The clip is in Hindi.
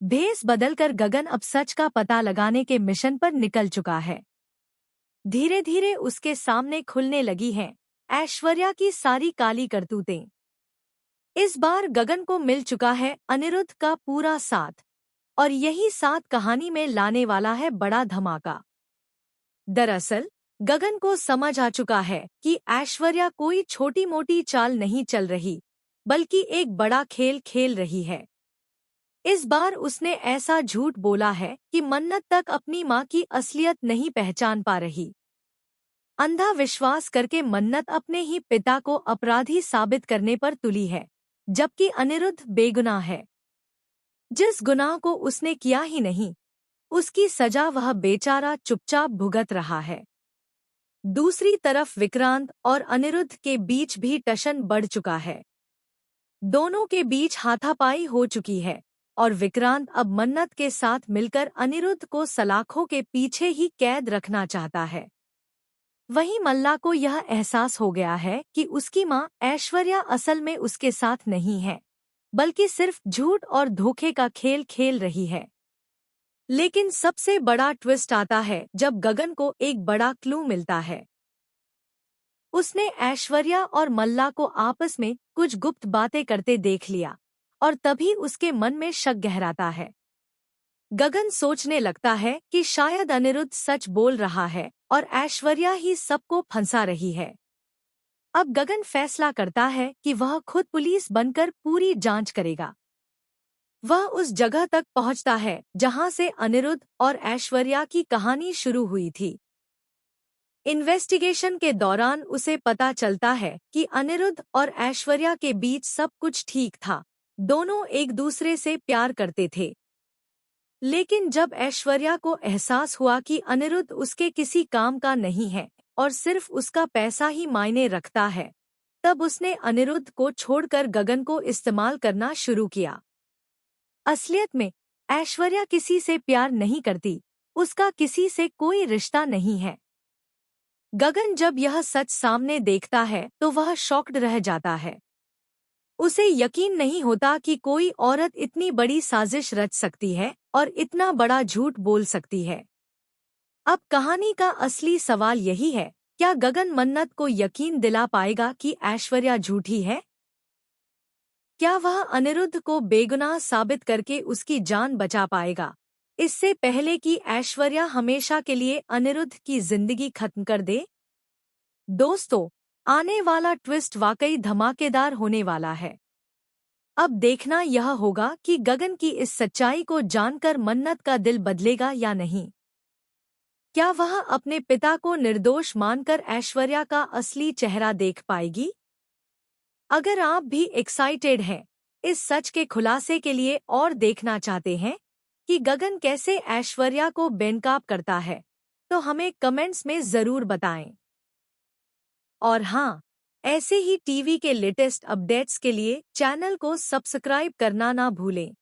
भेस बदलकर गगन अब सच का पता लगाने के मिशन पर निकल चुका है। धीरे धीरे उसके सामने खुलने लगी हैं ऐश्वर्या की सारी काली करतूतें। इस बार गगन को मिल चुका है अनिरुद्ध का पूरा साथ, और यही साथ कहानी में लाने वाला है बड़ा धमाका। दरअसल गगन को समझ आ चुका है कि ऐश्वर्या कोई छोटी मोटी चाल नहीं चल रही, बल्कि एक बड़ा खेल खेल रही है। इस बार उसने ऐसा झूठ बोला है कि मन्नत तक अपनी माँ की असलियत नहीं पहचान पा रही। अंधा विश्वास करके मन्नत अपने ही पिता को अपराधी साबित करने पर तुली है, जबकि अनिरुद्ध बेगुनाह है। जिस गुनाह को उसने किया ही नहीं, उसकी सजा वह बेचारा चुपचाप भुगत रहा है। दूसरी तरफ विक्रांत और अनिरुद्ध के बीच भी टशन बढ़ चुका है। दोनों के बीच हाथापाई हो चुकी है और विक्रांत अब मन्नत के साथ मिलकर अनिरुद्ध को सलाखों के पीछे ही कैद रखना चाहता है। वहीं मल्ला को यह एहसास हो गया है कि उसकी मां ऐश्वर्या असल में उसके साथ नहीं है, बल्कि सिर्फ झूठ और धोखे का खेल खेल रही है। लेकिन सबसे बड़ा ट्विस्ट आता है जब गगन को एक बड़ा क्लू मिलता है। उसने ऐश्वर्या और मल्ला को आपस में कुछ गुप्त बातें करते देख लिया, और तभी उसके मन में शक गहराता है। गगन सोचने लगता है कि शायद अनिरुद्ध सच बोल रहा है और ऐश्वर्या ही सबको फंसा रही है। अब गगन फैसला करता है कि वह खुद पुलिस बनकर पूरी जांच करेगा। वह उस जगह तक पहुंचता है जहां से अनिरुद्ध और ऐश्वर्या की कहानी शुरू हुई थी। इन्वेस्टिगेशन के दौरान उसे पता चलता है कि अनिरुद्ध और ऐश्वर्या के बीच सब कुछ ठीक था। दोनों एक दूसरे से प्यार करते थे। लेकिन जब ऐश्वर्या को एहसास हुआ कि अनिरुद्ध उसके किसी काम का नहीं है और सिर्फ उसका पैसा ही मायने रखता है, तब उसने अनिरुद्ध को छोड़कर गगन को इस्तेमाल करना शुरू किया। असलियत में ऐश्वर्या किसी से प्यार नहीं करती, उसका किसी से कोई रिश्ता नहीं है। गगन जब यह सच सामने देखता है तो वह शॉक्ड रह जाता है। उसे यकीन नहीं होता कि कोई औरत इतनी बड़ी साजिश रच सकती है और इतना बड़ा झूठ बोल सकती है। अब कहानी का असली सवाल यही है, क्या गगन मन्नत को यकीन दिला पाएगा कि ऐश्वर्या झूठी है? क्या वह अनिरुद्ध को बेगुनाह साबित करके उसकी जान बचा पाएगा, इससे पहले कि ऐश्वर्या हमेशा के लिए अनिरुद्ध की जिंदगी खत्म कर दे? दोस्तों, आने वाला ट्विस्ट वाकई धमाकेदार होने वाला है। अब देखना यह होगा कि गगन की इस सच्चाई को जानकर मन्नत का दिल बदलेगा या नहीं। क्या वह अपने पिता को निर्दोष मानकर ऐश्वर्या का असली चेहरा देख पाएगी? अगर आप भी एक्साइटेड हैं इस सच के खुलासे के लिए और देखना चाहते हैं कि गगन कैसे ऐश्वर्या को बेनकाब करता है, तो हमें कमेंट्स में ज़रूर बताएं। और हाँ, ऐसे ही टीवी के लेटेस्ट अपडेट्स के लिए चैनल को सब्सक्राइब करना ना भूलें।